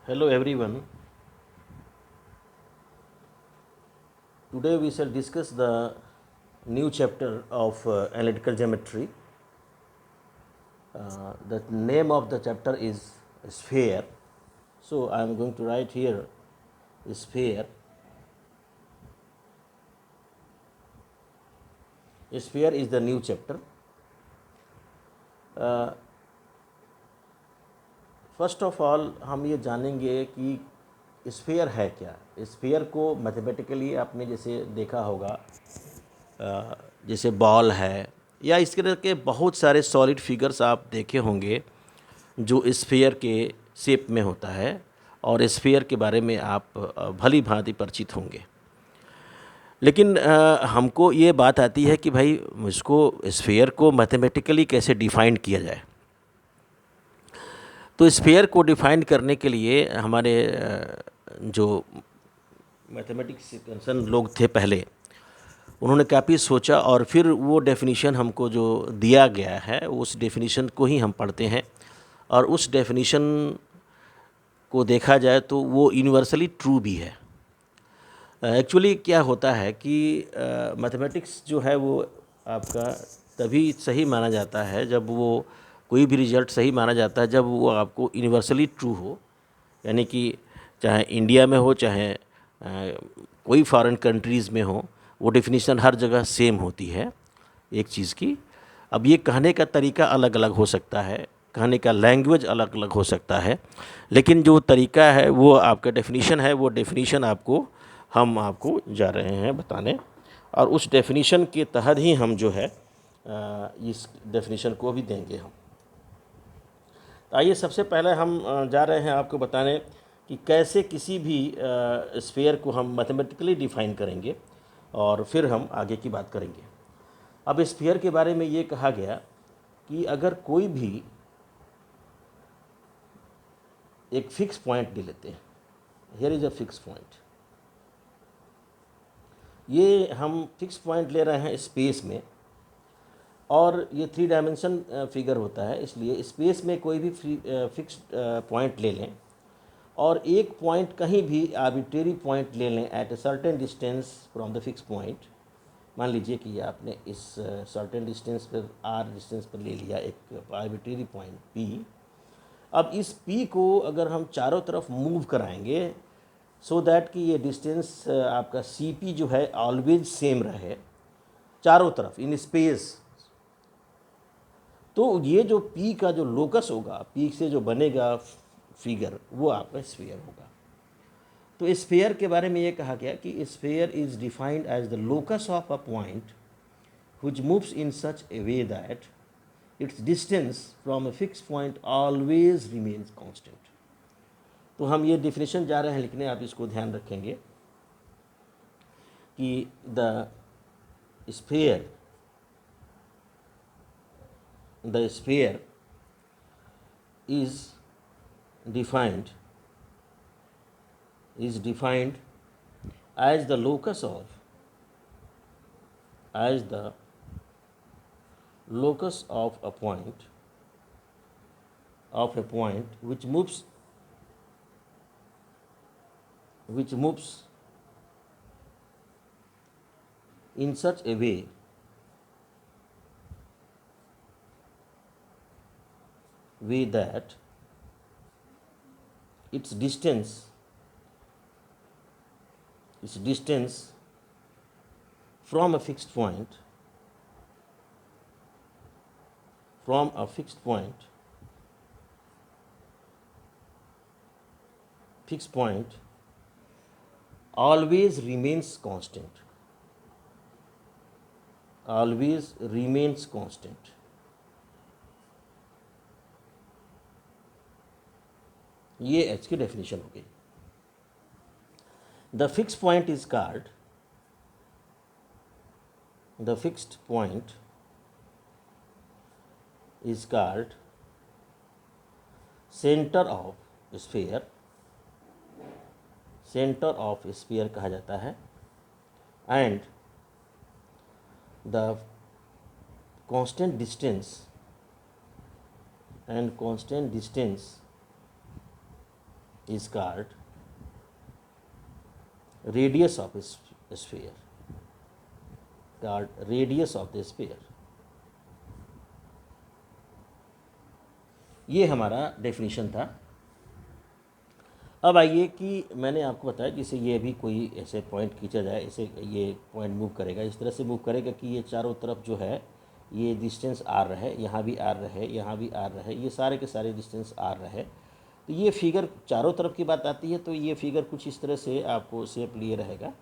Hello everyone. Today we shall discuss the new chapter of analytical geometry. The name of the chapter is sphere. So I am going to write here sphere. Sphere is the new chapter. First of all हम ये जानेंगे कि sphere है क्या। Sphere को mathematically आपने जैसे देखा होगा, जैसे बॉल है या इस तरह के बहुत सारे सॉलिड फिगर्स आप देखे होंगे जो स्फीयर के शेप में होता है, और स्फीयर के बारे में आप भली भांति परिचित होंगे। लेकिन हमको ये बात आती है कि भाई इसको स्फीयर को मैथमेटिकली कैसे डिफ़ाइन किया जाए। तो स्फीयर को डिफ़ाइन करने के लिए हमारे जो मैथमेटिक्स से कंसर्न लोग थे पहले, उन्होंने काफ़ी सोचा और फिर वो डेफिनीशन हमको जो दिया गया है उस डेफिनीशन को ही हम पढ़ते हैं। और उस डेफिनीशन को देखा जाए तो वो यूनिवर्सली ट्रू भी है। एक्चुअली क्या होता है कि मैथमेटिक्स जो है वो आपका तभी सही माना जाता है जब वो कोई भी रिज़ल्ट सही माना जाता है जब वो आपको यूनिवर्सली ट्रू हो, यानी कि चाहे इंडिया में हो चाहे कोई फॉरेन कंट्रीज़ में हो, वो डेफिनेशन हर जगह सेम होती है एक चीज़ की। अब ये कहने का तरीका अलग अलग हो सकता है, कहने का लैंग्वेज अलग अलग हो सकता है, लेकिन जो तरीका है वो आपका डेफिनेशन है, वो डेफिनेशन हम आपको जा रहे हैं बताने, और उस डेफिनेशन के तहत ही हम जो है इस डेफिनेशन को भी देंगे हम। तो आइए सबसे पहले हम जा रहे हैं आपको बताने कि कैसे किसी भी स्फीयर को हम मैथमेटिकली डिफ़ाइन करेंगे और फिर हम आगे की बात करेंगे। अब स्फीयर के बारे में ये कहा गया कि अगर कोई भी एक फिक्स पॉइंट ले लेते हैं, here is a fix point, ये हम फिक्स पॉइंट ले रहे हैं स्पेस में, और ये 3 डायमेंशन फिगर होता है, इसलिए स्पेस में कोई भी फिक्स्ड पॉइंट ले लें और एक पॉइंट कहीं भी आर्बिट्रेरी पॉइंट ले लें at a certain distance from the fix point. मान लीजिए कि आपने इस सर्टेन डिस्टेंस पर आर डिस्टेंस पर ले लिया एक आर्बिट्रेरी पॉइंट पी। अब इस पी को अगर हम चारों तरफ मूव कराएंगे सो दैट कि ये डिस्टेंस आपका सी पी जो है ऑलवेज सेम रहे चारों तरफ इन स्पेस, तो ये जो पी का जो लोकस होगा, पी से जो बनेगा फिगर, वो आपका स्फीयर होगा। तो स्फीयर के बारे में ये कहा गया कि sphere is defined as the locus of a point which moves in such a way that its distance from a fixed point always remains constant। तो हम ये डिफिनेशन जा रहे हैं लिखने, आप इसको ध्यान रखेंगे कि the sphere is defined as the locus of a point which moves in such a way that its distance from a fixed point always remains constant, ये एच की डेफिनेशन हो गई। The fixed point is called centre of sphere कहा जाता है, and the constant distance is called radius of a sphere, called radius of the sphere. ये हमारा definition था। अब आइए कि मैंने आपको बताया जैसे ये भी कोई ऐसे पॉइंट खींचा जाए, ऐसे ये पॉइंट मूव करेगा, इस तरह से मूव करेगा कि ये चारों तरफ जो है ये डिस्टेंस आर रहे, यहाँ भी आर रहे, यहाँ भी आर रहे, ये सारे के सारे डिस्टेंस आर रहे। तो ये फिगर चारों तरफ की बात आती है, तो ये फिगर कुछ इस तरह से आपको शेप लिए रहेगा,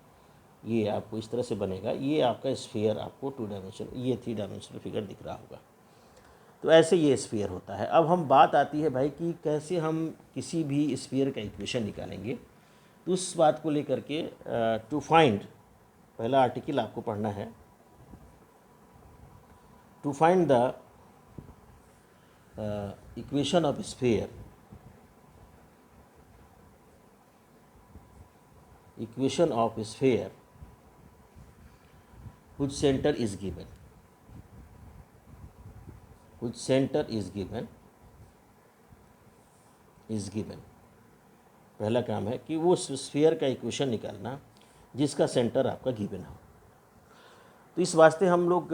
ये आपको इस तरह से बनेगा। ये आपका स्फीयर आपको 2 डायमेंशन, ये 3 डायमेंशनल फिगर दिख रहा होगा। तो ऐसे ये स्फीयर होता है। अब हम बात आती है भाई कि कैसे हम किसी भी स्फीयर का इक्वेशन निकालेंगे। तो उस बात को लेकर के टू फाइंड, पहला आर्टिकल आपको पढ़ना है, to find the equation of sphere, equation of sphere which center is given, which center is given, is given। पहला काम है कि वो स्फीयर का इक्वेशन निकालना जिसका सेंटर आपका गिवन हो। तो इस वास्ते हम लोग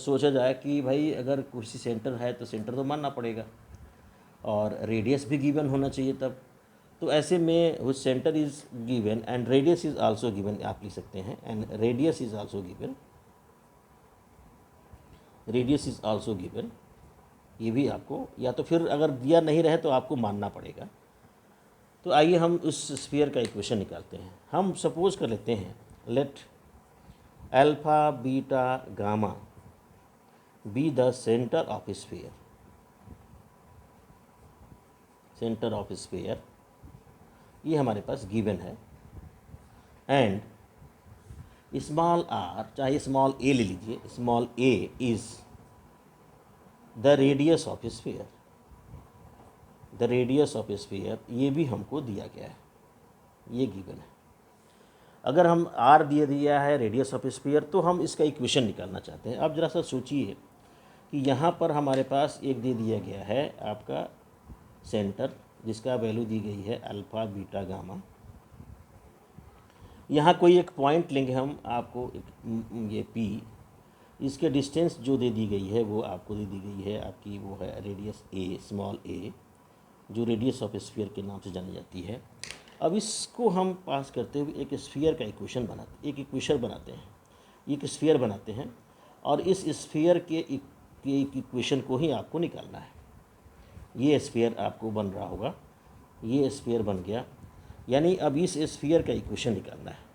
सोचा जाए कि भाई अगर कुर्सी सेंटर है तो सेंटर तो मानना पड़ेगा और रेडियस भी गिवन होना चाहिए तब। तो ऐसे में वो centre is given and radius is also given, आप लिख सकते हैं, and radius is also given, radius is also given. ये भी आपको, या तो फिर अगर दिया नहीं रहे तो आपको मानना पड़ेगा। तो आइए हम उस स्फीयर का इक्वेशन निकालते हैं। हम सपोज कर लेते हैं, let alpha beta gamma be the centre of sphere, centre of sphere ये हमारे पास गिवन है, एंड स्मॉल आर, चाहे स्मॉल ए ले लीजिए, small A is the radius of sphere, the radius of sphere ये भी हमको दिया गया है, ये गिवन है। अगर हम आर दिया है रेडियस ऑफ स्फीयर, तो हम इसका इक्वेशन निकालना चाहते हैं। अब ज़रा सा सोचिए कि यहाँ पर हमारे पास एक दे दिया गया है आपका सेंटर, जिसका वैल्यू दी गई है अल्फ़ा बीटा गामा। यहाँ कोई एक पॉइंट लेंगे हम, आपको ये पी, इसके डिस्टेंस जो दे दी गई है वो आपको दे दी गई है आपकी, वो है रेडियस ए, स्मॉल ए, जो रेडियस ऑफ स्फीयर के नाम से जानी जाती है। अब इसको हम पास करते हुए एक स्फीयर का इक्वेशन बनाते, एक इक्वेशन बनाते हैं, एक स्फीयर बनाते हैं, और इस स्फीयर के इक्वेशन को ही आपको निकालना है। ये स्फीयर आपको बन रहा होगा, ये स्फीयर बन गया, यानी अब इस स्फीयर का इक्वेशन निकालना है।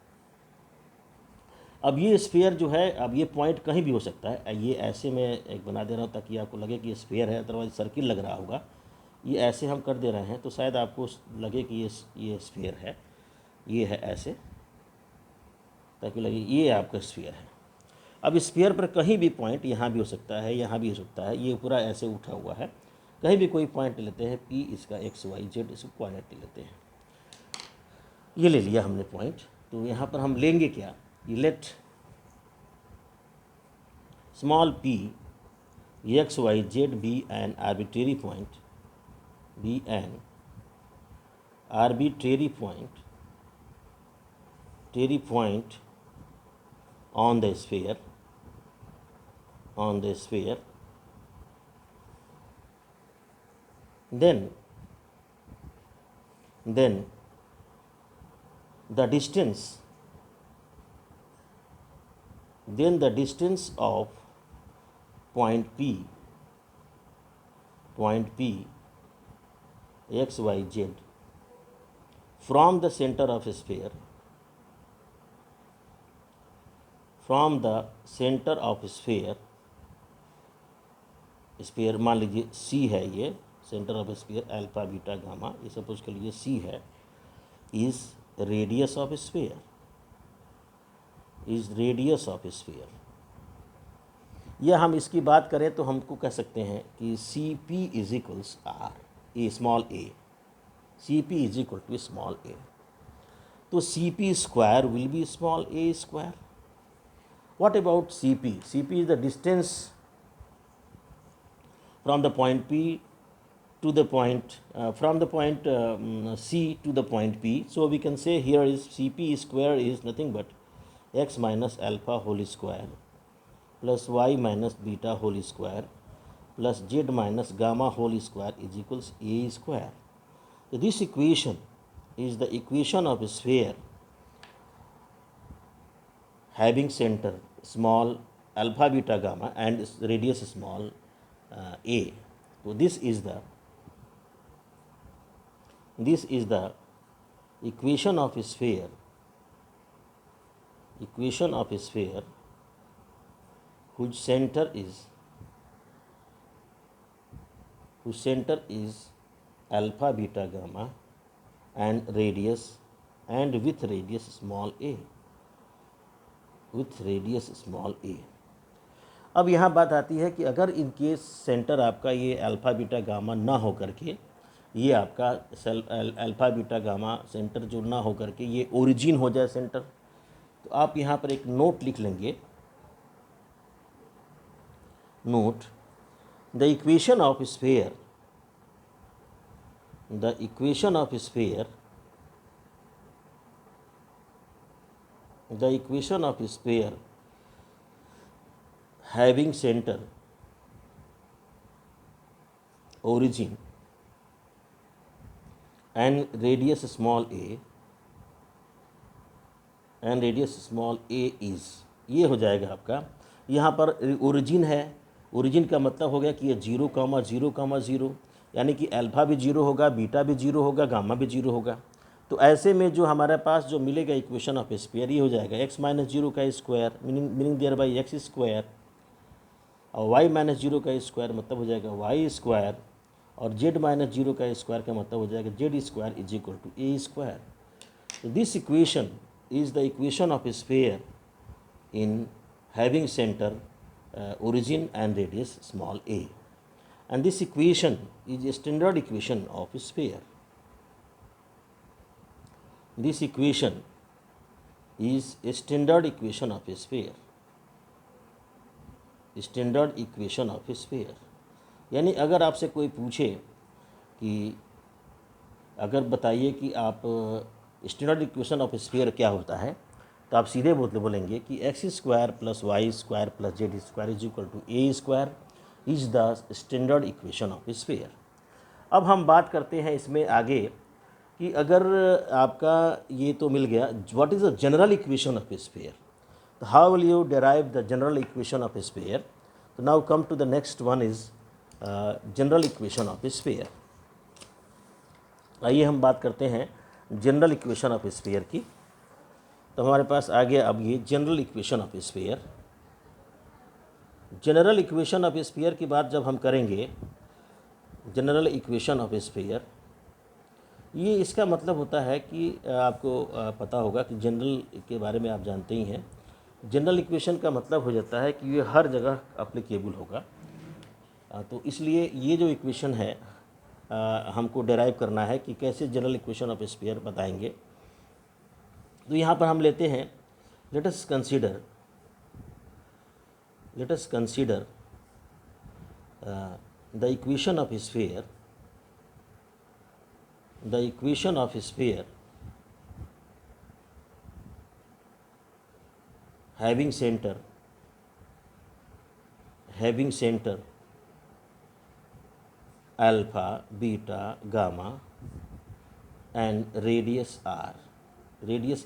अब ये स्फीयर जो है, अब ये पॉइंट कहीं भी हो सकता है, ये ऐसे मैं एक बना दे रहा हूँ ताकि आपको लगे कि ये स्फीयर है, अदरवाइज सर्किल लग रहा होगा। ये ऐसे हम कर दे रहे हैं तो शायद आपको लगे कि ये स्फीयर है, ये है ऐसे, ताकि लगे ये आपका स्फीयर है। अब स्फीयर पर कहीं भी पॉइंट, यहाँ भी हो सकता है, यहाँ भी हो सकता है, ये पूरा ऐसे उठा हुआ है, कहीं भी कोई पॉइंट लेते हैं, पी इसका एक्स वाई जेड, इसको कोऑर्डिनेट ले लेते हैं। ये ले लिया हमने पॉइंट, तो यहाँ पर हम लेंगे क्या, ये let small P x Y Z be an arbitrary point, be an arbitrary point on the sphere, then the distance, of point P x y z from the center of sphere, from the centre of sphere, sphere मान लीजिए सी है, ये centre of sphere alpha beta gamma, ये suppose कर लीजिए सी है, is radius of sphere, is radius of sphere. या हम इसकी बात करें तो हमको कह सकते हैं कि C P is equals R A, small a, C P is equal to small a. तो C P square will be small a square. What about CP? CP is the distance from the point P to the point from the point C to the point P. So we can say here is Cp square is nothing but x minus alpha whole square plus y minus beta whole square plus z minus gamma whole square is equals a square. So this equation is the equation of a sphere having center small alpha beta gamma and radius small a. So this is the equation of a sphere whose center is alpha beta gamma and radius and with radius small a. अब यहाँ बात आती है कि अगर in case centre आपका ये alpha beta gamma ना हो करके ये आपका अल्फ़ा बीटा गामा सेंटर जो ना हो करके ये ओरिजिन हो जाए सेंटर, तो आप यहाँ पर एक नोट लिख लेंगे, note the equation of sphere having center origin and radius small a is, ये हो जाएगा आपका। यहाँ पर ओरिजिन है, ओरिजिन का मतलब हो गया कि ये 0,0,0 यानी कि अल्फ़ा भी 0 होगा, बीटा भी 0 होगा, गामा भी 0 होगा। तो ऐसे में जो हमारे पास जो मिलेगा इक्वेशन ऑफ स्फीयर ये हो जाएगा x माइनस 0 का square meaning thereby X square और y माइनस 0 का स्क्वायर मतलब हो जाएगा y स्क्वायर और z माइनस 0 का स्क्वायर का मतलब हो जाएगा z square is equal to a square. So this equation is the equation of a sphere in having center origin and radius small a, and this equation is a standard equation of a sphere. This equation is a standard equation of a sphere. Standard equation of a sphere, यानी अगर आपसे कोई पूछे कि अगर बताइए कि आप standard equation of a sphere क्या होता है, तो आप सीधे बोलेंगे कि x square plus Y square plus Z square is equal to A square is the standard equation of a sphere. अब हम बात करते हैं इसमें आगे कि अगर आपका ये तो मिल गया, what is the general equation of a sphere. So how will you derive the general equation of a sphere? So now come to the next one is general equation of a sphere. आइए हम बात करते हैं general equation of sphere की. तो हमारे पास आ गया अब ये general equation of sphere. General equation of sphere की बात जब हम करेंगे, जनरल इक्वेशन ऑफ स्फीयर, ये इसका मतलब होता है कि आपको पता होगा कि जनरल के बारे में आप जानते ही हैं. जनरल इक्वेशन का मतलब हो जाता है कि ये हर जगह अप्लीकेबल होगा. तो इसलिए ये जो इक्वेशन है हमको डेराइव करना है कि कैसे जनरल इक्वेशन ऑफ स्फीयर बताएंगे. तो यहाँ पर हम लेते हैं, let us consider the equation of sphere having center alpha beta gamma and radius r, radius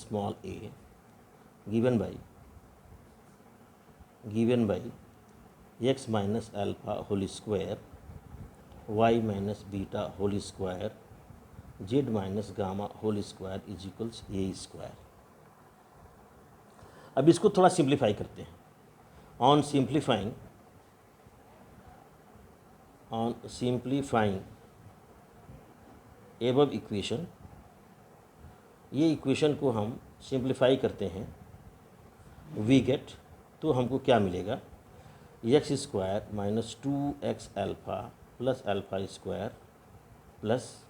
small a, given by x minus alpha whole square y minus beta whole square z minus gamma whole square is equals a square. अब इसको थोड़ा simplify करते हैं. On simplifying above equation, ये equation को हम simplify करते हैं, वी गेट, तो हमको क्या मिलेगा, X square minus 2x alpha plus alpha square plus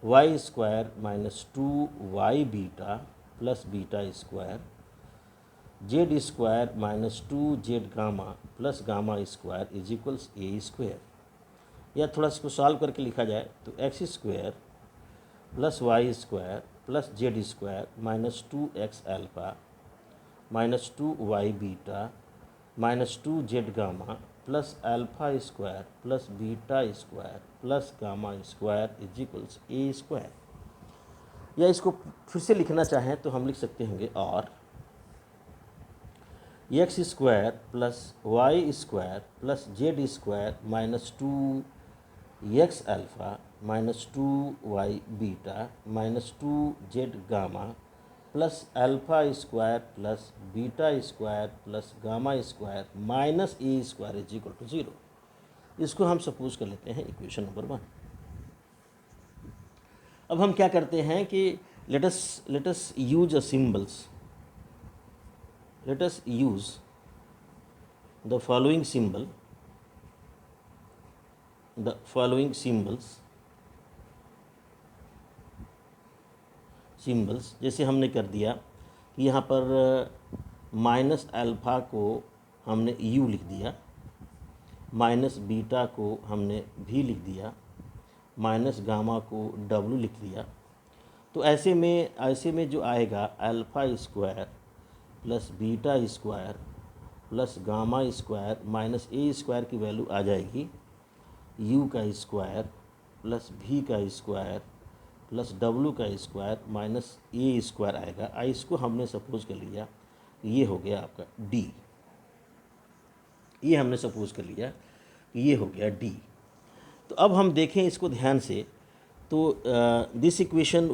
Y square minus 2y beta plus beta square Z square minus 2z gamma plus gamma square is equals A square, या थोड़ा इसको solve करके लिखा जाए तो X square plus Y square plus Z square minus 2x alpha minus 2y beta minus 2z gamma plus alpha square plus beta square plus gamma square is equals A square. या इसको फिर से लिखना चाहें तो हम लिख सकते होंगे और x square plus Y square plus Z square minus 2x alpha minus 2y beta minus 2z gamma plus alpha square plus beta square plus gamma square minus a square is equal to 0। इसको हम suppose कर लेते हैं equation number 1। अब हम क्या करते हैं कि let us use a symbols, let us use the following symbol, the following symbols जैसे हमने कर दिया कि यहाँ पर माइनस अल्फ़ा को हमने u लिख दिया, माइनस बीटा को हमने v लिख दिया, माइनस गामा को w लिख दिया। तो ऐसे में जो आएगा alpha square plus beta square plus gamma square minus a square की वैल्यू आ जाएगी u का स्क्वायर प्लस v का स्क्वायर प्लस w का स्क्वायर माइनस ए स्क्वायर आएगा। इसको हमने सपोज कर लिया ये हो गया आपका d, ये हमने सपोज कर लिया ये हो गया d। तो अब हम देखें इसको ध्यान से, तो this equation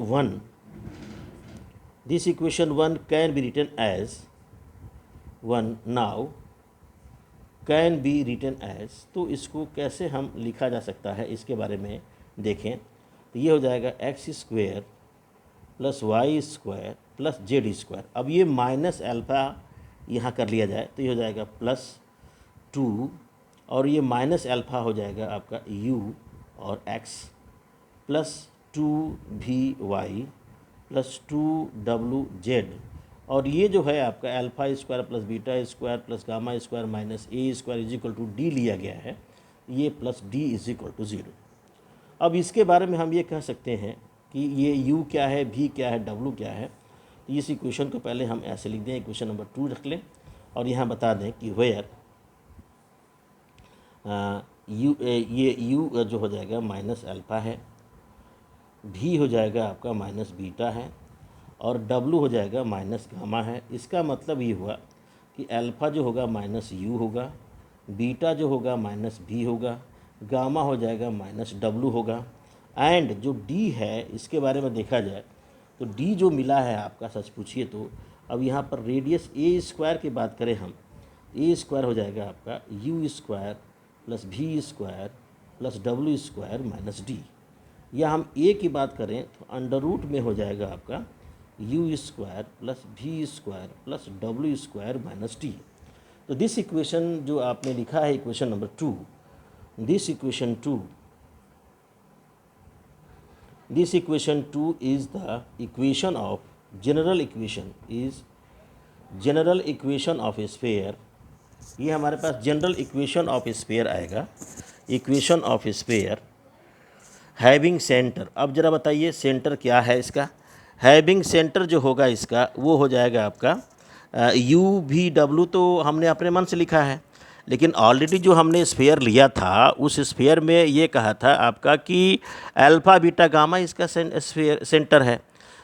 one can be written as one now can be written as, तो इसको कैसे हम लिखा जा सकता है इसके बारे में देखें। तो ये हो जाएगा x square plus Y square plus Z square. अब ये माइनस अल्फ़ा यहाँ कर लिया जाए तो ये हो जाएगा प्लस 2 और ये माइनस अल्फ़ा हो जाएगा आपका u और x plus 2vy plus 2wz, और ये जो है आपका alpha square plus beta square plus gamma square minus a square is equal to d लिया गया है, ये plus d is equal to 0। अब इसके बारे में हम ये कह सकते हैं कि ये u क्या है, v क्या है, w क्या है। तो इस इक्वेशन को पहले हम ऐसे लिख दें, इक्वेशन नंबर 2 रख लें और यहाँ बता दें कि वेयर ये u जो हो जाएगा माइनस अल्फ़ा है, v हो जाएगा आपका माइनस बीटा है और w हो जाएगा माइनस गामा है। इसका मतलब ये हुआ कि अल्फ़ा जो होगा माइनस u होगा, बीटा जो होगा माइनस v होगा, गामा हो जाएगा माइनस w होगा। एंड जो d है इसके बारे में देखा जाए तो d जो मिला है आपका, सच पूछिए तो अब यहाँ पर रेडियस a स्क्वायर की बात करें हम, a स्क्वायर हो जाएगा आपका u square plus v square plus w square minus d। या हम a की बात करें तो अंडर रूट में हो जाएगा आपका u square plus v square plus w square minus d। तो दिस इक्वेशन जो आपने लिखा है equation number 2, this equation 2 is the equation of general equation of a sphere। ये हमारे पास जनरल इक्वेशन ऑफ स्फीयर आएगा, equation of sphere having centre. अब ज़रा बताइए सेंटर क्या है इसका। हैविंग सेंटर जो होगा इसका वो हो जाएगा आपका यू वी डब्ल्यू, तो हमने अपने मन से लिखा है, लेकिन ऑलरेडी जो हमने स्फीयर लिया था उस स्फीयर में ये कहा था आपका कि अल्फ़ा बीटा गामा इसका स्फीयर सेंटर है।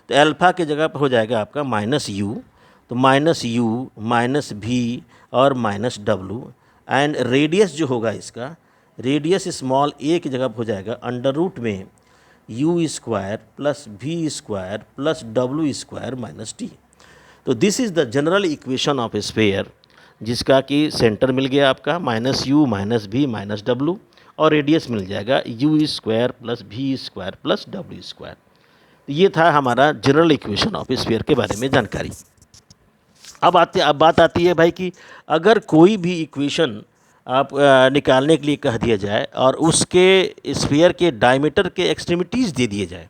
तो अल्फ़ा की जगह पर हो जाएगा आपका माइनस यू, तो माइनस यू माइनस भी और माइनस डब्लू। एंड रेडियस जो होगा इसका, रेडियस स्मॉल ए की जगह पर हो जाएगा अंडर रूट में u square plus v square plus डब्लू स्क्वायर माइनस टी। तो this is the general equation of sphere, जिसका कि सेंटर मिल गया आपका minus u minus v minus डब्लू और रेडियस मिल जाएगा u square plus v square plus डब्ल्यू स्क्वायर। तो ये था हमारा जनरल इक्वेशन ऑफ स्फीयर के बारे में जानकारी। अब बात आती है भाई कि अगर कोई भी इक्वेशन आप निकालने के लिए कह दिया जाए और उसके स्फीयर के डायमीटर के एक्सट्रीमिटीज़ दे दिए जाए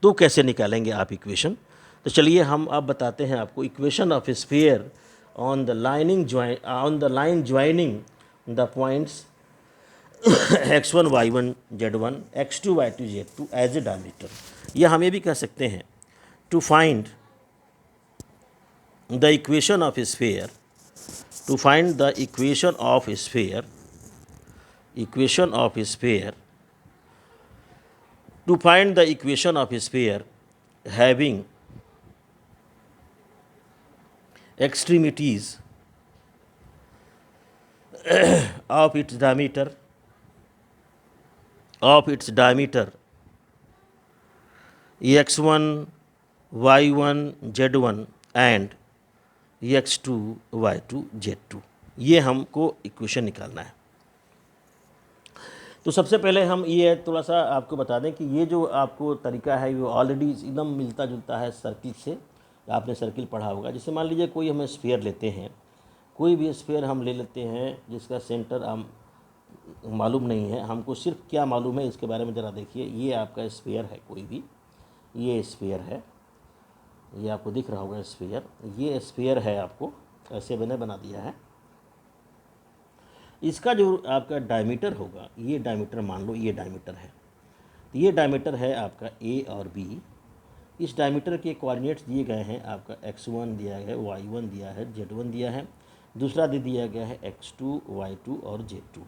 तो कैसे निकालेंगे आप इक्वेशन। तो चलिए हम अब बताते हैं आपको equation of sphere on the line joining the points x1 y1 z1 x2 y2 z2 as a diameter. या हम ये भी कह सकते हैं to find the equation of sphere, to find the equation of sphere, equation of sphere, to find the equation of a sphere having extremities of its diameter x1 y1 z1 and x2 y2 z2, ये हमको equation निकालना है। तो सबसे पहले हम ये थोड़ा सा आपको बता दें कि ये जो आपको तरीका है वो ऑलरेडी एकदम मिलता जुलता है सर्किल से। आपने सर्किल पढ़ा होगा। जैसे मान लीजिए कोई हमें स्फीयर लेते हैं, कोई भी स्फीयर हम ले लेते हैं जिसका सेंटर हम मालूम नहीं है, हमको सिर्फ क्या मालूम है इसके बारे में ज़रा देखिए। ये आपका स्फीयर है, कोई भी ये स्फीयर है, ये आपको दिख रहा होगा स्फीयर, ये स्फीयर है, आपको ऐसे मैंने बना दिया है। इसका जो आपका डायमीटर होगा, ये डायमीटर मान लो ये डायमीटर है, तो ये डायमीटर है आपका ए और बी। इस डायमीटर के कोऑर्डिनेट्स दिए गए हैं, आपका x1 दिया है, y1 दिया है, z1 दिया है, दूसरा दे दिया गया है x2 y2 और z2।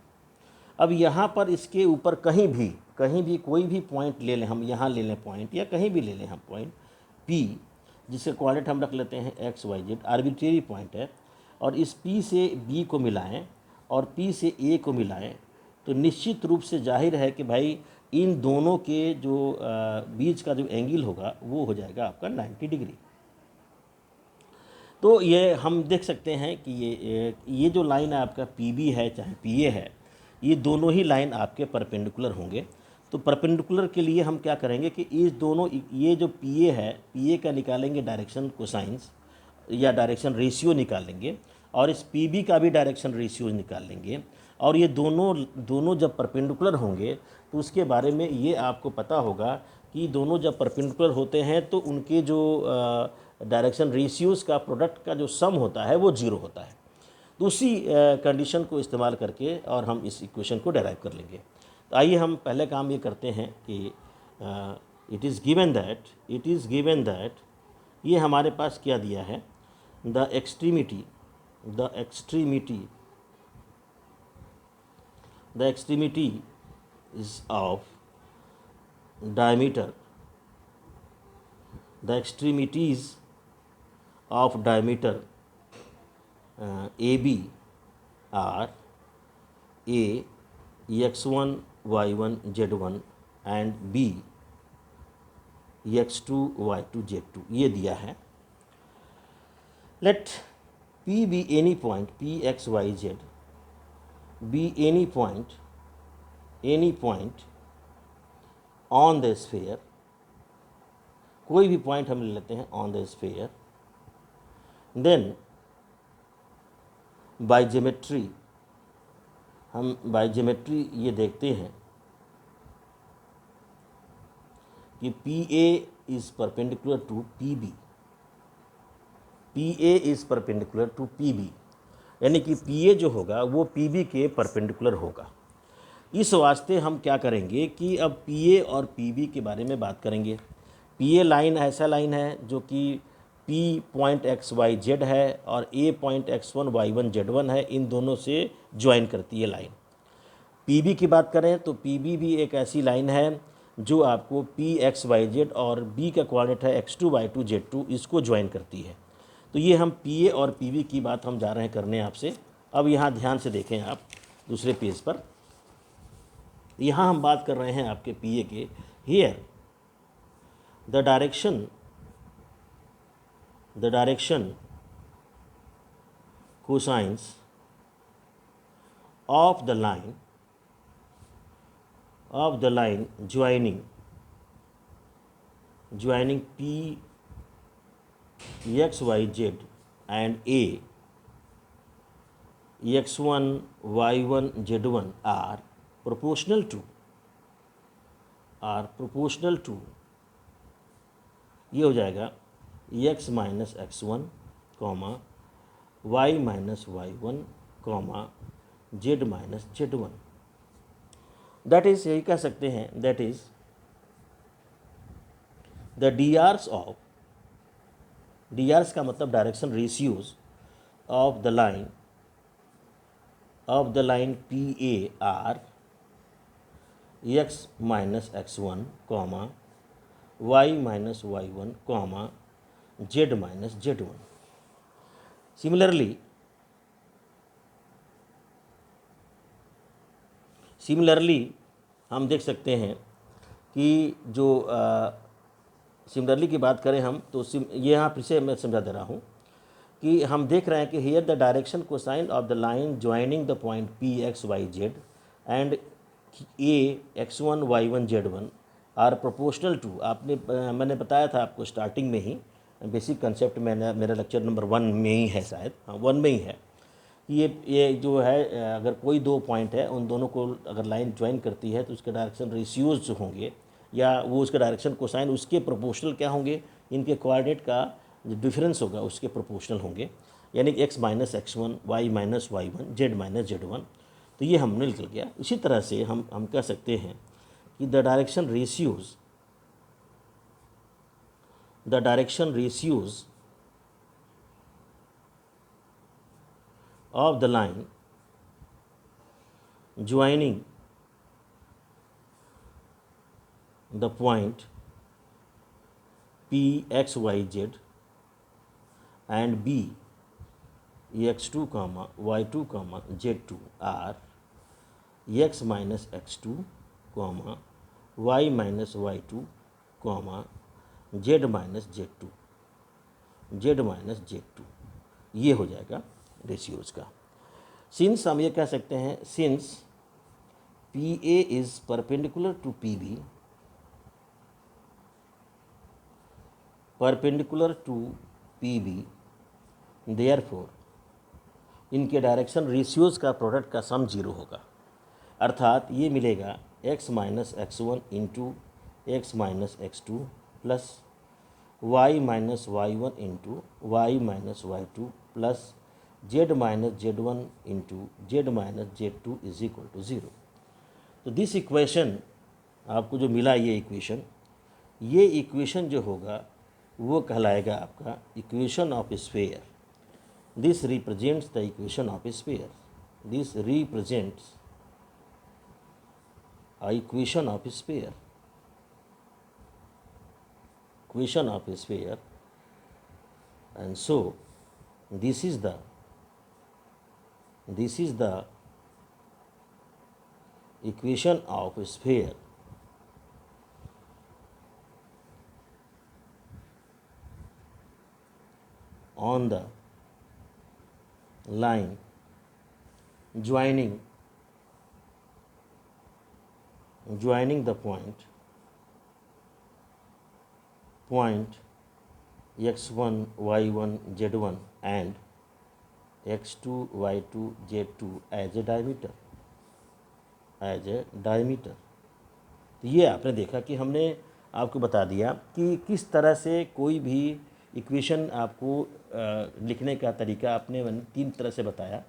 अब यहाँ पर इसके ऊपर कहीं भी कोई भी पॉइंट ले लें, हम यहाँ ले लें पॉइंट, या कहीं भी ले लें हम पॉइंट P, जिसके कोऑर्डिनेट हम रख लेते हैं x y z, arbitrary point है, और इस P से B को मिलाएं और P से A को मिलाएं, तो निश्चित रूप से जाहिर है कि भाई इन दोनों के जो बीच का जो एंगल होगा वो हो जाएगा आपका 90 डिग्री। तो ये हम देख सकते हैं कि ये जो लाइन है आपका PB है चाहे PA है, ये दोनों ही लाइन आपके परपेंडिकुलर होंगे। तो परपेंडिकुलर के लिए हम क्या करेंगे कि इस दोनों, ये जो PA है, PA का निकालेंगे डायरेक्शन कोसाइंस या डायरेक्शन रेशियो निकालेंगे, और इस PB का भी डायरेक्शन रेशियो निकाल लेंगे, और ये दोनों जब परपेंडिकुलर होंगे तो उसके बारे में ये आपको पता होगा कि दोनों जब परपेंडिकुलर होते हैं तो उनके जो डायरेक्शन रेशियोज़ का प्रोडक्ट का जो सम होता है वो 0 होता है। तो उसी कंडीशन को इस्तेमाल करके और हम इस इक्वेशन को डेराइव कर लेंगे। तो आइए हम पहले काम ये करते हैं कि इट इज़ गिवन दैट ये हमारे पास क्या दिया है, the extremity is of diameter, the extremities of diameter AB are A x1 y1 z1 and B x2 y2 z2, ये दिया है। Let P be any point, P x y z be any point on the sphere, कोई भी point हम ले लेते हैं on the sphere, then by geometry हम by geometry ये देखते हैं कि PA is perpendicular to PB, PA is perpendicular to PB, यानी कि PA जो होगा वो PB के परपेंडिकुलर होगा। इस वास्ते हम क्या करेंगे कि अब PA और PB के बारे में बात करेंगे। PA लाइन ऐसा लाइन है जो कि P point x y z है और A point x1 y1 z1 है, इन दोनों से ज्वाइन करती है लाइन। PB की बात करें तो PB भी एक ऐसी लाइन है जो आपको P x y z और B का कोऑर्डिनेट है x2 y2 z2, इसको ज्वाइन करती है। तो ये हम PA और PB की बात हम जा रहे हैं करने आपसे। अब यहाँ ध्यान से देखें आप दूसरे पेज पर, यहाँ हम बात कर रहे हैं आपके PA के। Here the direction cosines of the line joining P x y z and A x1 y1 z1 are proportional to ये हो जाएगा x minus x1 comma y minus y1 comma z minus z1। That is, यही कह सकते हैं, that is the d r's का मतलब direction ratios of the line P A are x minus x1 comma y minus y1 comma z minus z1। Similarly हम देख सकते हैं कि जो सिमिलरली की बात करें हम तो ये यहाँ फिर से मैं समझा दे रहा हूँ कि हम देख रहे हैं कि here the direction cosine of the line joining the point P x Y z and A x1 y1 z1 are proportional to, मैंने बताया था आपको स्टार्टिंग में ही, बेसिक कंसेप्ट मेरा लेक्चर नंबर 1 में ही है, शायद 1 में ही है। ये जो है, अगर कोई दो पॉइंट है, उन दोनों को अगर लाइन ज्वाइन करती है तो उसके डायरेक्शन रेशियोज जो होंगे या वो उसके डायरेक्शन कोसाइन उसके प्रोपोर्शनल क्या होंगे, इनके कोऑर्डिनेट का जो डिफरेंस होगा उसके प्रोपोर्शनल होंगे, यानी कि x minus x1 y minus y1 z minus z1। तो ये हमने निकल गया। इसी तरह से हम कह सकते हैं कि the direction ratios of the line joining the point P x y z and B x2 comma y2 comma z2 are x minus x2 comma y minus y2 comma z minus z2 ये हो जाएगा ratios का। Since हम ये कह सकते हैं, since P A is perpendicular to P B therefore इनके डायरेक्शन रेशियोज का प्रोडक्ट का सम 0 होगा। अर्थात ये मिलेगा x minus x1 into x minus x2 plus y minus y1 into y minus y2 plus z minus z1 into z minus z2 is equal to 0। तो this equation आपको जो मिला, ये इक्वेशन जो होगा वो कहलाएगा आपका equation of sphere. This represents the equation of sphere. This represents a equation of sphere and so this is the equation of a sphere on the line joining the point x1 y1 z1 and x2 y2 z2 as a diameter. तो ये आपने देखा कि हमने आपको बता दिया कि किस तरह से कोई भी इक्वेशन आपको लिखने का तरीका आपने 3 तरह से बताया।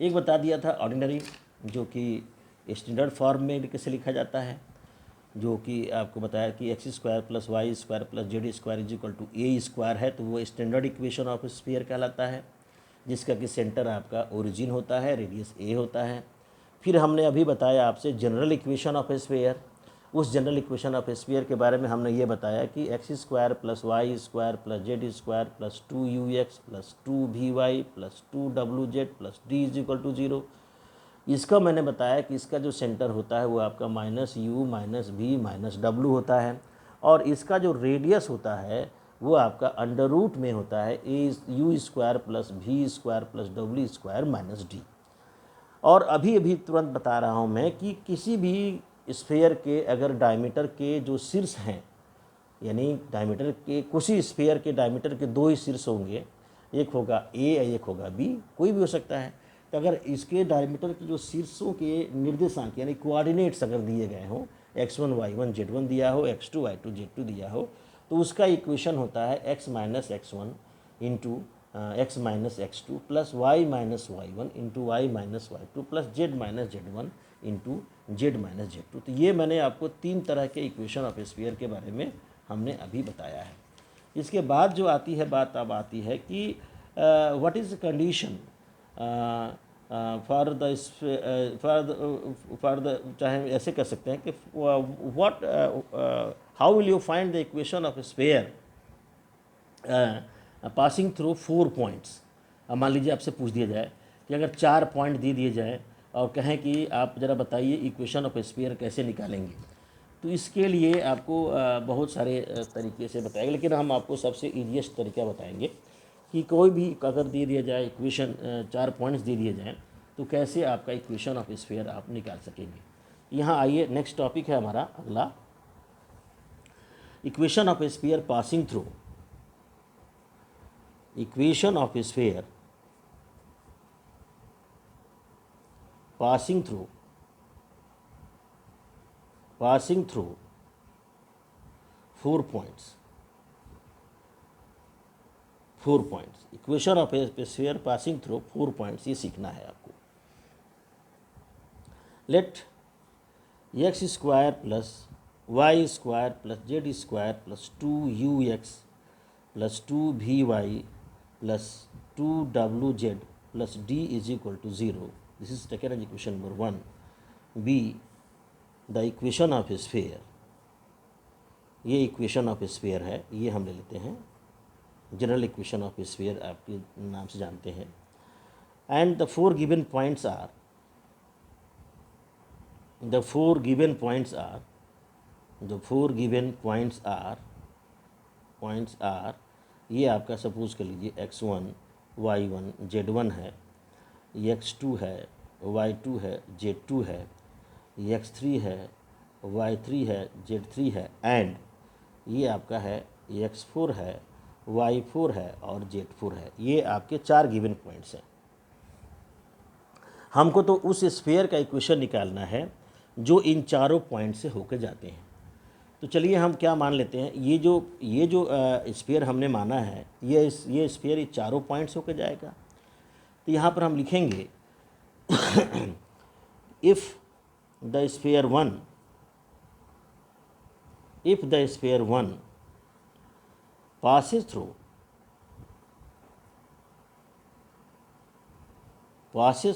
एक बता दिया था ऑर्डिनरी, जो कि स्टैंडर्ड फॉर्म में कैसे लिखा जाता है, जो कि आपको बताया कि x square plus Y square plus Z square is equal to A square है, तो वो स्टैंडर्ड इक्वेशन ऑफ स्फीयर कहलाता है, जिसका कि सेंटर आपका ओरिजिन होता है, रेडियस ए होता है। फिर हमने अभी बताया आपसे जनरल इक्वेशन ऑफ स्फीयर। उस जनरल इक्वेशन ऑफ स्फीयर के बारे में हमने ये बताया कि x square plus Y square plus Z square plus 2ux plus 2vy plus 2wz plus d is equal to 0। इसका मैंने बताया कि इसका जो सेंटर होता है वो आपका minus u minus v minus w होता है, और इसका जो रेडियस होता है वो आपका अंडर रूट में होता है u square plus v square plus w square minus d। और अभी तुरंत बता रहा हूँ मैं कि किसी भी स्फीयर के अगर डायमीटर के जो शीर्ष हैं, यानी डायमीटर के किसी स्फीयर के डायमीटर के 2 ही शीर्ष होंगे, एक होगा a या एक होगा b, कोई भी हो सकता है। तो अगर इसके डायमीटर के जो शीर्षों के निर्देशांक यानी कोऑर्डिनेट्स अगर दिए गए हों, x1 y1 z1 दिया हो, x2 y2 z2 दिया हो, तो उसका इक्वेशन होता है x minus x1 into x minus x two plus y minus y one into y minus y two plus z minus z one into z minus z two. तो ये मैंने आपको 3 तरह के इक्वेशन ऑफ स्फीयर के बारे में हमने अभी बताया है। इसके बाद जो आती है बात अब आती है कि what is the condition for the चाहे ऐसे कर सकते हैं कि what how will you find the equation of sphere passing through 4 points. अब मान लीजिए आपसे पूछ दिया जाए कि अगर 4 पॉइंट दे दिए जाए और कहें कि आप ज़रा बताइए इक्वेशन ऑफ स्फीयर कैसे निकालेंगे, तो इसके लिए आपको बहुत सारे तरीके से बताएंगे, लेकिन हम आपको सबसे ईजीएस्ट तरीका बताएंगे कि कोई भी अगर दे दिया जाए इक्वेशन 4 पॉइंट्स दे दिए जाएँ तो कैसे आपका इक्वेशन ऑफ स्फीयर आप निकाल सकेंगे। यहाँ आइए, नेक्स्ट टॉपिक है हमारा अगला, equation of sphere passing through. Equation of sphere passing through 4 points। 4 points equation of sphere passing through 4 points, ये सीखना है आपको। Let x square plus Y square plus Z square plus 2ux plus 2vy plus 2wz plus d is equal to 0। This is taken as equation number 1. B, the equation of sphere। ये equation of sphere है, ये हम ले लेते हैं, general equation of sphere आपके नाम से जानते हैं। And the 4 given points are, the 4 given points are, ये आपका सपोज कर लीजिए x1 y1 z1 है, x2 है, y2 है, z2 है, x3 है, y3 है, z3 है, एंड ये आपका है x4 है, y4 है और z4 है। ये आपके 4 गिवन पॉइंट्स हैं। हमको तो उस स्फीयर का इक्वेशन निकालना है जो इन चारों पॉइंट से होकर जाते हैं। तो चलिए हम क्या मान लेते हैं, ये जो स्फीयर हमने माना है, ये स्फीयर ये चारों पॉइंट्स होकर जाएगा। तो यहाँ पर हम लिखेंगे if the sphere one passes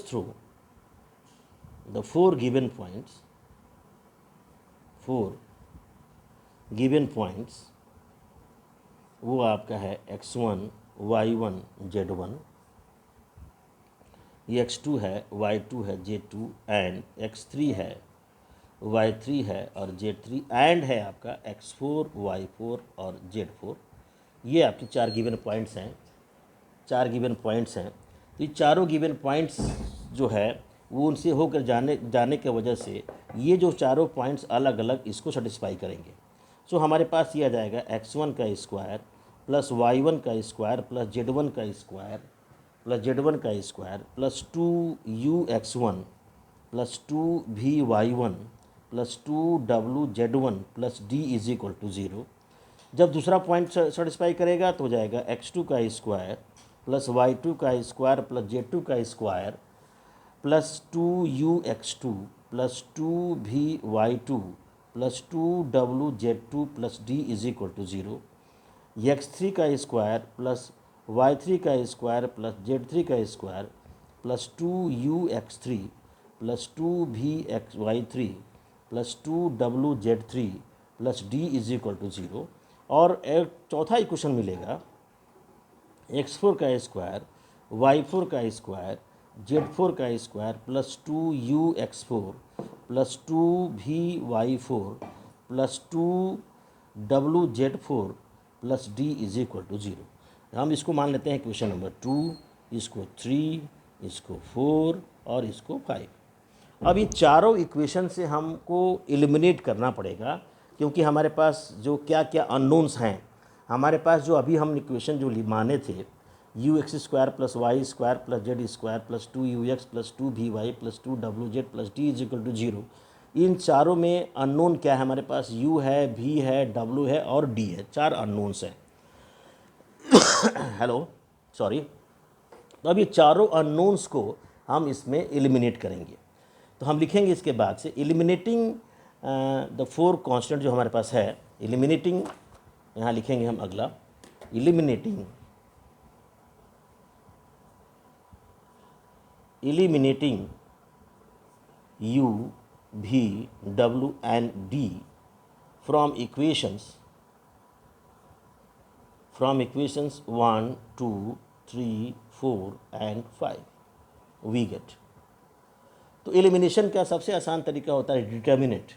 through the 4 given points, वो आपका है x1 y1 z1, x2 है, y2 है, z2 एंड x3 है, y3 है और z3 एंड है आपका x4 y4 और z4। ये आपके 4 गिवन पॉइंट्स हैं, 4 गिवन पॉइंट्स हैं। तो ये चारों गिवन पॉइंट्स जो है वो उनसे होकर जाने के वजह से ये जो चारों पॉइंट्स अलग अलग इसको सेटिस्फाई करेंगे। सो हमारे पास ये आ जाएगा x1 का स्क्वायर प्लस y1 का स्क्वायर प्लस z1 का स्क्वायर प्लस z1 का square plus 2ux1 plus 2vy1 plus 2wz1 plus d is equal to 0। जब दूसरा पॉइंट सेटिस्फाई करेगा तो हो जाएगा x2 का स्क्वायर प्लस y2 का स्क्वायर प्लस z2 का square plus 2ux2 plus 2vy2 plus 2wz2 plus d is equal to 0। x3 का स्क्वायर प्लस y3 का स्क्वायर प्लस z3 का square plus 2ux3 plus 2vy3 plus 2wz3 plus d is equal to 0। और एक चौथा equation मिलेगा x4 का square y4 का square z4 का square plus 2ux4 plus 2vy4 plus 2wz4 plus d is equal to 0। हम इसको मान लेते हैं इक्वेशन नंबर 2, इसको 3, इसको 4 और इसको 5। अब ये चारों इक्वेशन से हमको एलिमिनेट करना पड़ेगा, क्योंकि हमारे पास जो क्या क्या अननोन्स हैं, हमारे पास जो अभी हम इक्वेशन जो माने थे ux square plus Y square plus Z square plus 2ux plus 2vy plus 2wz plus d is equal to 0, इन चारों में अननोन क्या है हमारे पास, u है, v है, w है और d है। 4 अननोन्स हैं। Hello, sorry. तो अब ये चारों अननोन्स को हम इसमें एलिमिनेट करेंगे। तो हम लिखेंगे इसके बाद से एलिमिनेटिंग द 4 कांस्टेंट जो हमारे पास है, एलिमिनेटिंग, यहाँ लिखेंगे हम अगला, eliminating u, v, w and d from equations 1, 2, 3, 4 and 5 we get। तो एलिमिनेशन का सबसे आसान तरीका होता है डिटर्मिनेंट।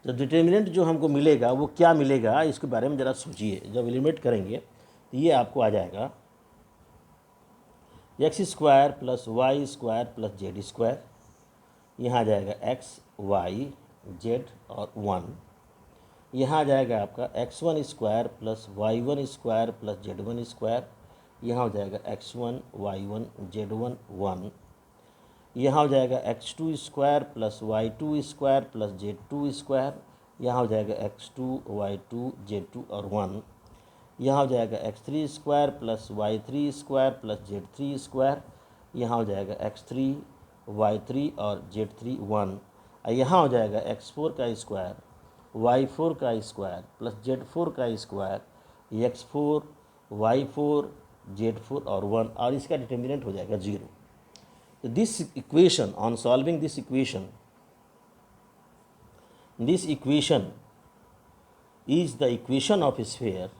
तो डिटर्मिनेंट जो हमको मिलेगा वो क्या मिलेगा, इसके बारे में ज़रा सोचिए। जब एलिमिनेट करेंगे तो ये आपको आ जाएगा x² plus Y square plus Z square, यहाँ आ जाएगा x, y, z और 1। यहाँ आ जाएगा आपका x1² plus y1 square plus z1 square, यहाँ हो जाएगा x1, y1, z1 1। यहाँ हो जाएगा x2² plus y2 square plus z2 square, यहाँ हो जाएगा x2, y2, z2 और 1। यहाँ हो जाएगा x3² plus y3 square plus z3 square, यहाँ हो जाएगा x3, y3 और z3 1। यहाँ हो जाएगा x4 का स्क्वायर, y4 का स्क्वायर प्लस z4 का स्क्वायर, x4, y4, z4 और 1, और इसका डिटर्मिनेंट हो जाएगा 0। तो this equation, on solving this equation is the equation of a sphere,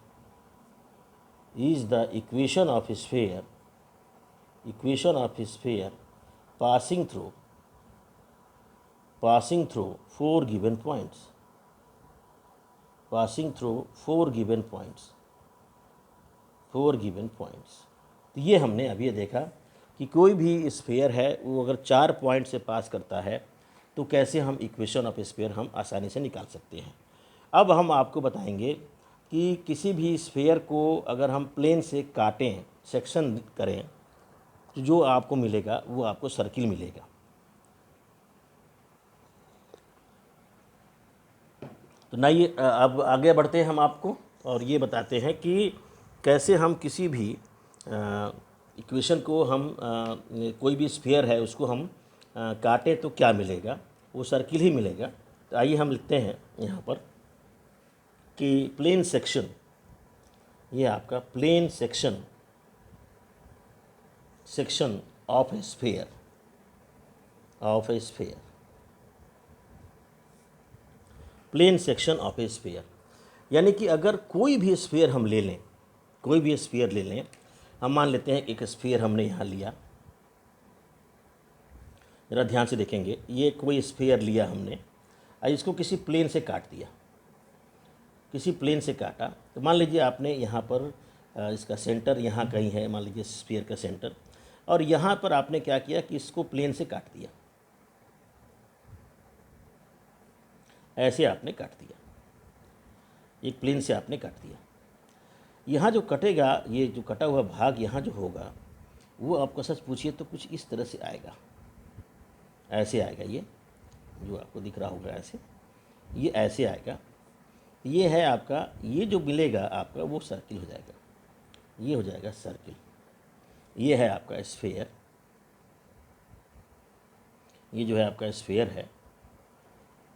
passing through 4 given points, तो ये हमने अभी देखा कि कोई भी स्फीयर है वो अगर 4 पॉइंट से पास करता है तो कैसे हम इक्वेशन ऑफ स्फीयर हम आसानी से निकाल सकते हैं। अब हम आपको बताएंगे कि किसी भी स्फीयर को अगर हम प्लेन से काटें, सेक्शन करें, तो जो आपको मिलेगा वो आपको सर्किल मिलेगा। तो ना ये अब आगे बढ़ते हैं हम आपको और ये बताते हैं कि कैसे हम किसी भी इक्वेशन को हम कोई भी स्फीयर है उसको हम काटें तो क्या मिलेगा, वो सर्किल ही मिलेगा। तो आइए हम लिखते हैं यहाँ पर कि प्लेन सेक्शन, ये आपका plane section of a sphere, plane section of a sphere, यानी कि अगर कोई भी स्फीयर हम ले लें, हम मान लेते हैं एक स्फीयर हमने यहाँ लिया, ज़रा ध्यान से देखेंगे, ये कोई स्फीयर लिया हमने, इसको किसी प्लेन से काट दिया, तो मान लीजिए आपने यहाँ पर इसका सेंटर यहाँ कहीं है, मान लीजिए स्फीयर का सेंटर, और यहाँ पर आपने क्या किया कि इसको प्लेन से काट दिया, ऐसे आपने काट दिया, एक प्लेन से आपने काट दिया। यहाँ जो कटेगा, ये जो कटा हुआ भाग यहाँ जो होगा वो आपको सच पूछिए तो कुछ इस तरह से आएगा, ऐसे आएगा, ये जो आपको दिख रहा होगा ऐसे, ये ऐसे आएगा। ये है आपका, ये जो मिलेगा आपका वो सर्किल हो जाएगा, ये हो जाएगा सर्किल। ये है आपका स्फीयर, ये जो है आपका स्फीयर है,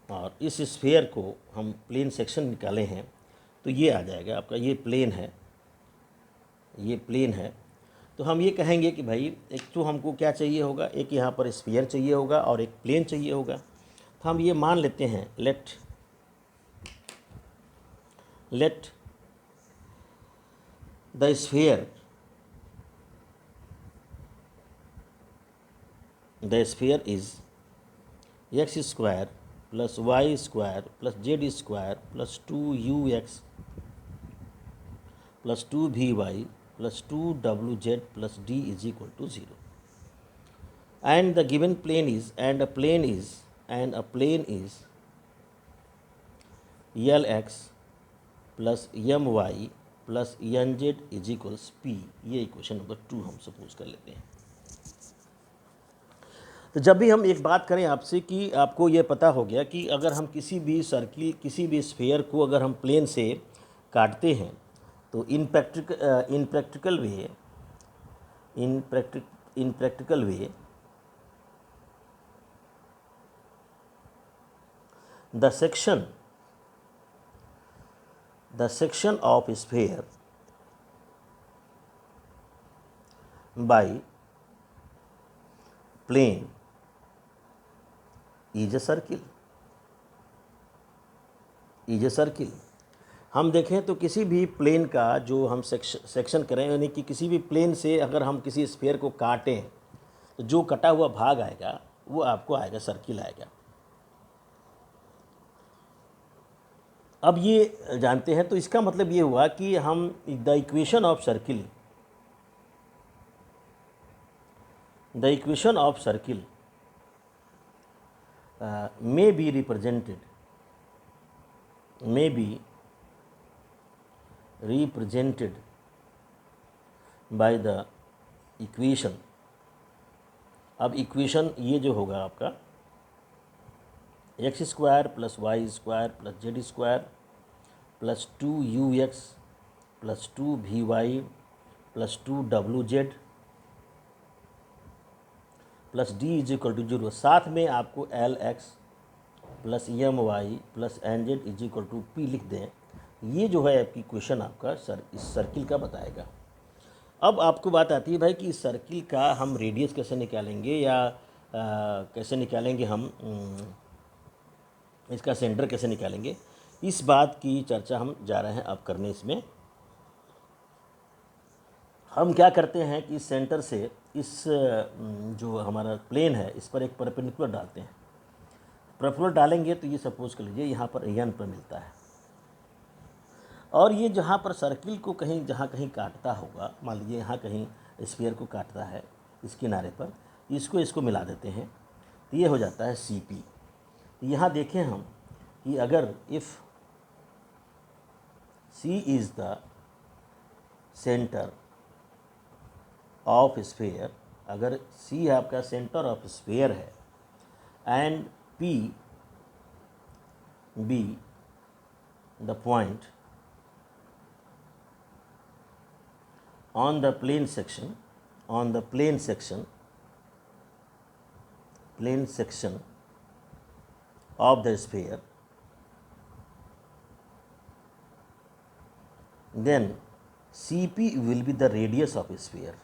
और इस स्फीयर को हम प्लेन सेक्शन निकाले हैं तो ये आ जाएगा आपका, ये प्लेन है। तो हम ये कहेंगे कि भाई एक तो हमको क्या चाहिए होगा, एक यहाँ पर स्फीयर चाहिए होगा और एक प्लेन चाहिए होगा। तो हम ये मान लेते हैं, let the sphere is x² plus y² plus z² plus 2ux plus 2vy plus 2wz plus d is equal to 0, and the given plane is and a plane is lx plus my plus nz is equals p। ये equation number 2 हम suppose कर लेते हैं। तो जब भी हम एक बात करें आपसे कि आपको ये पता हो गया कि अगर हम किसी भी सर्किल, किसी भी स्फीयर को अगर हम प्लेन से काटते हैं तो इन practical way in practical way, the section of sphere by plane is a circle. हम देखें तो किसी भी प्लेन का जो हम सेक्शन करें, यानी कि किसी भी प्लेन से अगर हम किसी स्फीयर को काटें तो जो कटा हुआ भाग आएगा वो आपको आएगा सर्किल आएगा। अब ये जानते हैं तो इसका मतलब ये हुआ कि हम the equation of circle may be represented by the equation। अब इक्वेशन ये जो होगा आपका x square plus Y square plus Z square plus 2ux plus 2vy plus 2wz plus d is equal to 0। साथ में आपको Lx plus my plus nz is equal to p लिख दें। ये जो है आपकी क्वेश्चन आपका इस सर्किल का बताएगा। अब आपको बात आती है भाई कि इस सर्किल का हम रेडियस कैसे निकालेंगे या कैसे निकालेंगे, हम इसका सेंटर कैसे निकालेंगे। इस बात की चर्चा हम जा रहे हैं अब करने। इसमें हम क्या करते हैं कि इस सेंटर से इस जो हमारा प्लेन है इस पर एक परपेंडिकुलर डालते हैं। परपेंडिकुलर डालेंगे तो ये सपोज कर लीजिए यहाँ पर n पर मिलता है, और ये जहाँ पर सर्किल को कहीं जहाँ कहीं काटता होगा, मान लीजिए यहाँ कहीं स्फीयर को काटता है इस किनारे पर, इसको मिला देते हैं तो ये हो जाता है CP। यहाँ देखें हम कि अगर if C is the centre of sphere, अगर C आपका सेंटर ऑफ स्फीयर है and P be the point on the plane section of the sphere, then CP will be the radius of sphere।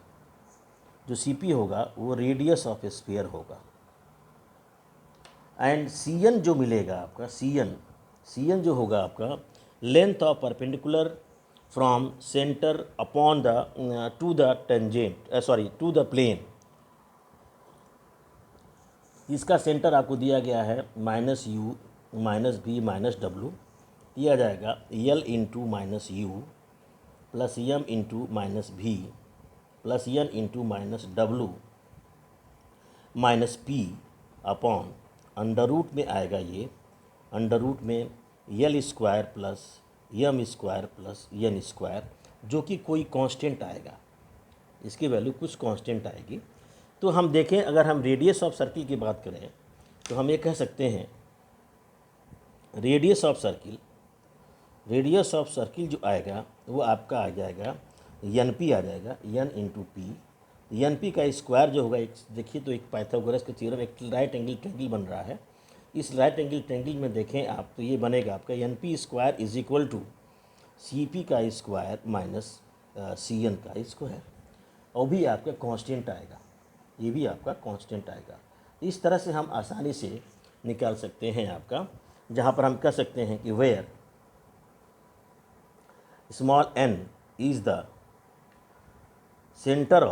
जो CP होगा वो radius of sphere होगा। And CN जो मिलेगा आपका, CN जो होगा आपका length of perpendicular from centre upon the to the tangent to the plane. इसका सेंटर आपको दिया गया है -u -v -w, दिया जाएगा L into -u plus m into -v plus n into -w -p upon under root में आएगा ये, अंडर रूट में L square plus m square plus n square, जो कि कोई कांस्टेंट आएगा, इसकी वैल्यू कुछ कांस्टेंट आएगी। तो हम देखें अगर हम रेडियस ऑफ सर्किल की बात करें तो हम ये कह सकते हैं रेडियस ऑफ सर्किल जो आएगा वो आपका आ जाएगा NP आ जाएगा, n इंटू पी। NP का स्क्वायर जो होगा, एक देखिए तो एक पाइथागोरस का थ्योरम, एक राइट एंगल ट्रायंगल बन रहा है। इस राइट एंगल ट्रायंगल में देखें आप तो ये बनेगा आपका NP square is equal to CP का स्क्वायर माइनस CN का स्क्वायर, और भी आपका कांस्टेंट आएगा, ये भी आपका कांस्टेंट आएगा। इस तरह से हम आसानी से निकाल सकते हैं आपका, जहाँ पर हम कह सकते हैं कि where small n is the centre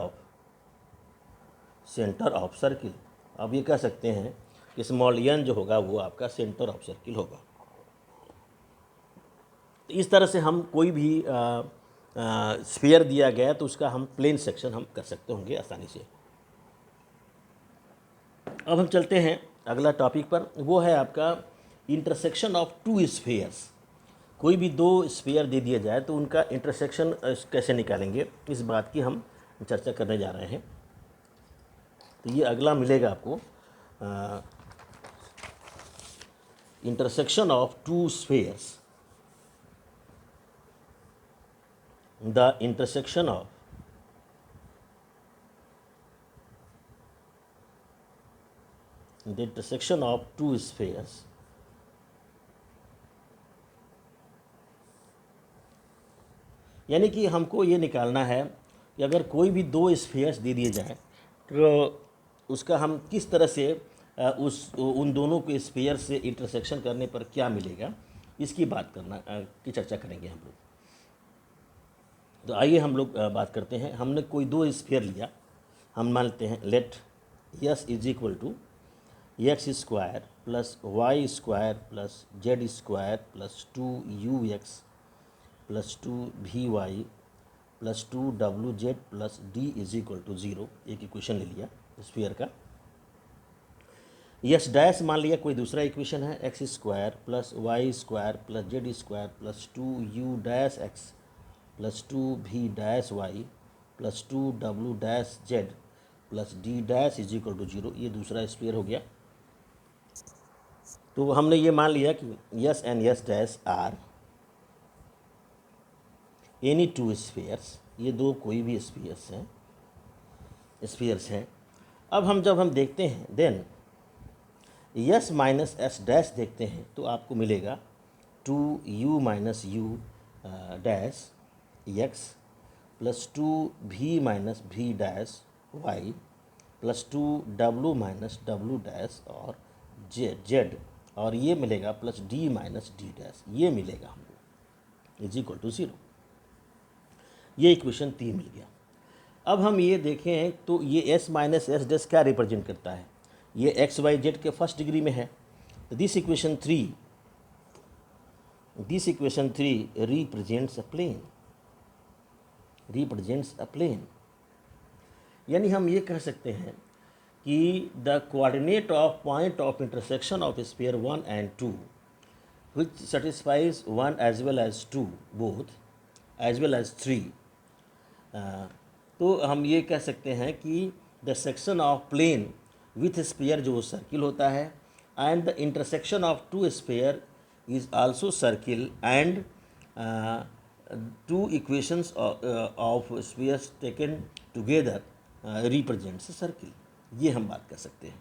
of circle. अब ये कह सकते हैं कि स्मॉल n जो होगा वो आपका सेंटर ऑफ सर्किल होगा। इस तरह से हम कोई भी स्फीयर दिया गया तो उसका हम प्लेन सेक्शन हम कर सकते होंगे आसानी से। अब हम चलते हैं अगला टॉपिक पर, वो है आपका इंटरसेक्शन ऑफ टू स्फीयर्स। कोई भी दो स्फीयर दे दिया जाए तो उनका इंटरसेक्शन कैसे निकालेंगे, इस बात की हम चर्चा करने जा रहे हैं। तो ये अगला मिलेगा आपको, intersection of to spheres. The intersection of the intersection of to spheres यानी कि हमको ये निकालना है कि अगर कोई भी दो स्फीयर्स दे दिए जाएं तो उसका हम किस तरह से उस उन दोनों के स्फीयर से इंटरसेक्शन करने पर क्या मिलेगा, इसकी बात करना की चर्चा करेंगे हम लोग। तो आइए हम लोग बात करते हैं। हमने कोई दो स्फीयर लिया, हम मानते हैं let S is equal to x square plus Y square plus Z square plus 2ux plus 2vy plus 2wz plus d is equal to 0। एक इक्वेशन ले लिया स्फीयर का। यस डैश मान लिया कोई दूसरा इक्वेशन है, x square plus Y square plus Z square plus 2u dash x plus 2v dash y plus 2w dash z plus d dash is equal to 0। ये दूसरा स्फीयर हो गया। तो हमने ये मान लिया कि S and S dash are any two spheres, ये दो कोई भी स्फीयर्स हैं। अब जब हम देखते हैं then S minus S dash देखते हैं तो आपको मिलेगा 2u minus u dash x plus 2v minus v dash y plus 2w minus w dash और जेड और ये मिलेगा plus d minus d dash, ये मिलेगा हमको इज इक्वल टू 0। ये इक्वेशन 3 मिल गया। अब हम ये देखें तो ये s माइनस एस डैश क्या रिप्रेजेंट करता है, ये एक्स वाई जेड के फर्स्ट डिग्री में है। तो this equation 3 represents a plane, यानी हम ये कह सकते हैं कि the coordinate of point of intersection of sphere 1 and 2 which satisfies 1 as well as 2 both as well as 3। तो हम ये कह सकते हैं कि the section of plane with sphere जो सर्किल होता है and the intersection of two sphere is also circle and two equations of spheres taken together represents a circle, ये हम बात कर सकते हैं।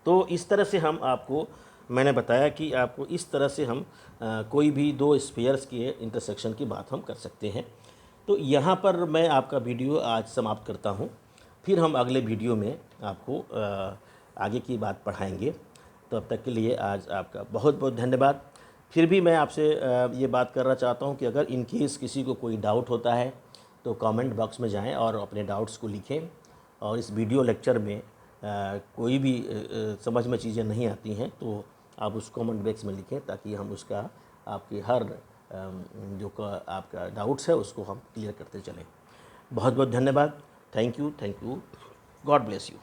तो इस तरह से हम आपको मैंने बताया कि आपको इस तरह से हम कोई भी दो स्फीयर्स के इंटरसेक्शन की बात हम कर सकते हैं। तो यहाँ पर मैं आपका वीडियो आज समाप्त करता हूँ, फिर हम अगले वीडियो में आपको आगे की बात पढ़ाएंगे। तो अब तक के लिए आज आपका बहुत बहुत धन्यवाद। फिर भी मैं आपसे ये बात करना चाहता हूँ कि अगर इन केस किसी को कोई डाउट होता है तो कमेंट बॉक्स में जाएं और अपने डाउट्स को लिखें, और इस वीडियो लेक्चर में कोई भी समझ में चीज़ें नहीं आती हैं तो आप उस कमेंट बॉक्स में लिखें ताकि हम उसका आपकी हर जो आपका डाउट्स है उसको हम क्लियर करते चलें। बहुत बहुत धन्यवाद। Thank you. God bless you.